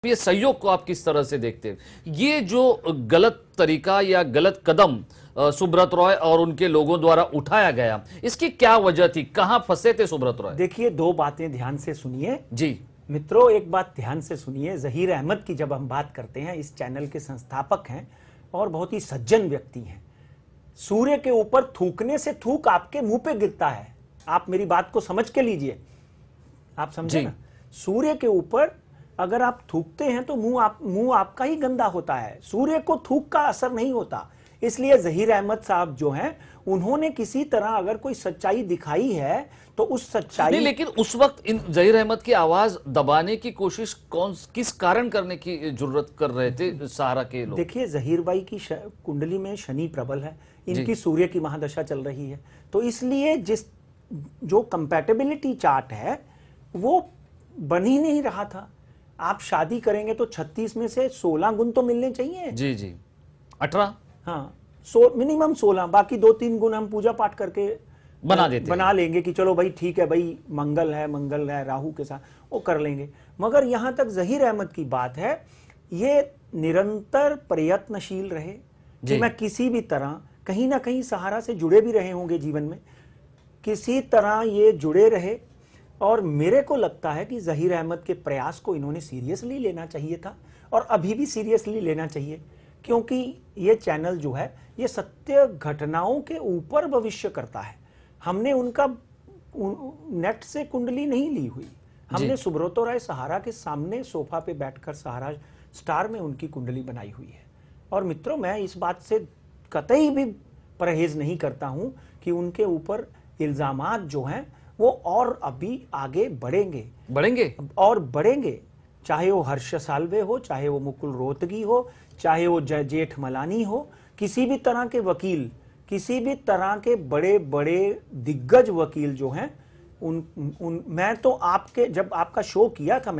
ये सहयोग को आप किस तरह से देखते हैं? ये जो गलत तरीका या गलत कदम सुब्रत रॉय और उनके लोगों द्वारा उठाया गया, इसकी क्या वजह थी? कहां फंसे थे सुब्रत रॉय? देखिए, दो बातें ध्यान से सुनिए जी मित्रों। एक बात ध्यान से सुनिए, जहीर अहमद की जब हम बात करते हैं, इस चैनल के संस्थापक हैं और बहुत ही सज्जन व्यक्ति हैं। सूर्य के ऊपर थूकने से थूक आपके मुंह पे गिरता है। आप मेरी बात को समझ के लीजिए, आप समझे ना। सूर्य के ऊपर अगर आप थूकते हैं तो मुंह आपका ही गंदा होता है। सूर्य को थूक का असर नहीं होता। इसलिए जहीर अहमद साहब जो हैं, उन्होंने किसी तरह अगर कोई सच्चाई दिखाई है तो उस सच्चाई नहीं, लेकिन उस वक्त इन जहीर अहमद की आवाज दबाने की कोशिश किस कारण करने की जरूरत कर रहे थे सहारा के लोग? देखिए, जहीर भाई की कुंडली में शनि प्रबल है, इनकी सूर्य की महादशा चल रही है, तो इसलिए जो कंपैटिबिलिटी चार्ट है वो बन ही नहीं रहा था। आप शादी करेंगे तो 36 में से 16 गुण तो मिलने चाहिए। जी जी, 18, हाँ, मिनिमम 16, बाकी 2-3 गुण हम पूजा पाठ करके बना लेंगे कि चलो भाई ठीक है, भाई मंगल है राहु के साथ, वो कर लेंगे। मगर यहां तक जहीर अहमद की बात है, ये निरंतर प्रयत्नशील रहे कि मैं किसी भी तरह, कहीं ना कहीं सहारा से जुड़े भी रहे होंगे जीवन में, किसी तरह ये जुड़े रहे। और मेरे को लगता है कि जहीर अहमद के प्रयास को इन्होंने सीरियसली लेना चाहिए था और अभी भी सीरियसली लेना चाहिए, क्योंकि ये चैनल जो है ये सत्य घटनाओं के ऊपर भविष्य करता है। हमने उनका नेट से कुंडली नहीं ली हुई, हमने सुब्रत राय सहारा के सामने सोफा पे बैठकर सहारा स्टार में उनकी कुंडली बनाई हुई है। और मित्रों, मैं इस बात से कतई भी परहेज नहीं करता हूं कि उनके ऊपर इल्जामात जो हैं वो और अभी आगे बढ़ेंगे। चाहे वो हर्ष साल्वे हो, चाहे वो मुकुल रोहतगी हो, चाहे वो जेठ मलानी हो, किसी भी तरह के वकील, किसी भी तरह के बड़े बड़े दिग्गज वकील जो हैं, मैं तो जब आपका शो किया था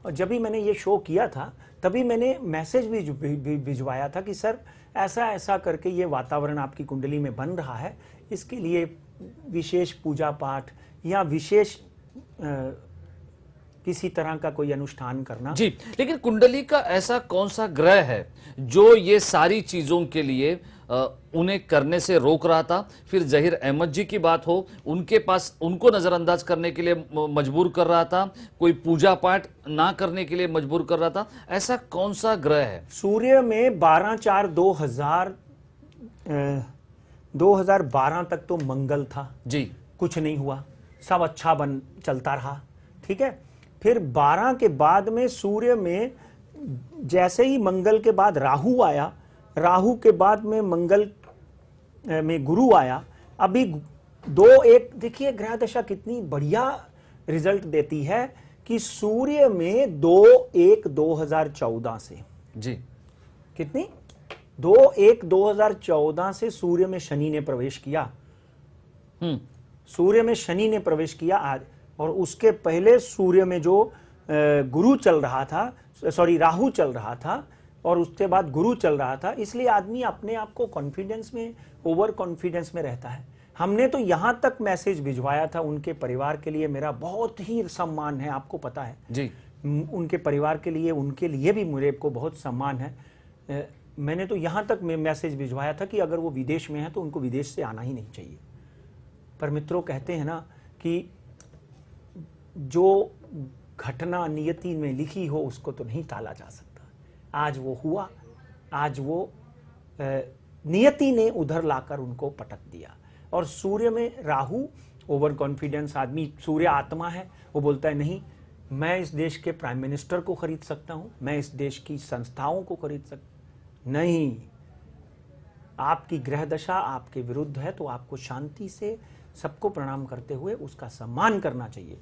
जब भी मैंने ये शो किया था, तभी मैंने मैसेज भी भिजवाया था कि सर ऐसा ऐसा करके ये वातावरण आपकी कुंडली में बन रहा है, इसके लिए विशेष पूजा पाठ या विशेष किसी तरह का कोई अनुष्ठान करना। जी, लेकिन कुंडली का ऐसा कौन सा ग्रह है जो ये सारी चीजों के लिए उन्हें करने से रोक रहा था? फिर जहीर अहमद जी की बात हो, उनके पास उनको नजरअंदाज करने के लिए मजबूर कर रहा था, कोई पूजा पाठ ना करने के लिए मजबूर कर रहा था, ऐसा कौन सा ग्रह है? सूर्य में 2012 तक तो मंगल था जी, कुछ नहीं हुआ, सब अच्छा चलता रहा, ठीक है। फिर 12 के बाद में सूर्य में जैसे ही मंगल के बाद राहु आया, राहु के बाद में मंगल में गुरु आया, अभी 2-1 देखिए ग्रह दशा कितनी बढ़िया रिजल्ट देती है कि सूर्य में 2-1-2014 से, जी कितनी 2-1-2014 से सूर्य में शनि ने प्रवेश किया। सूर्य में शनि ने प्रवेश किया आज, और उसके पहले सूर्य में जो गुरु चल रहा था, राहु चल रहा था, और उसके बाद गुरु चल रहा था। इसलिए आदमी अपने आप को कॉन्फिडेंस में, ओवर कॉन्फिडेंस में रहता है। हमने तो यहां तक मैसेज भिजवाया था उनके परिवार के लिए, मेरा बहुत ही सम्मान है, आपको पता है जी, उनके परिवार के लिए, उनके लिए भी मेरे को बहुत सम्मान है। मैंने तो यहां तक मैसेज भिजवाया था कि अगर वो विदेश में है तो उनको विदेश से आना ही नहीं चाहिए। पर मित्रों, कहते हैं ना कि जो घटना नियति में लिखी हो उसको तो नहीं टाला जा सकता। आज वो हुआ, आज वो नियति ने उधर लाकर उनको पटक दिया। और सूर्य में राहु, ओवर कॉन्फिडेंस आदमी, सूर्य आत्मा है, वो बोलता है नहीं, मैं इस देश के प्राइम मिनिस्टर को खरीद सकता हूं, मैं इस देश की संस्थाओं को खरीद सकता। नहीं, आपकी ग्रह दशा आपके विरुद्ध है तो आपको शांति से सबको प्रणाम करते हुए उसका सम्मान करना चाहिए।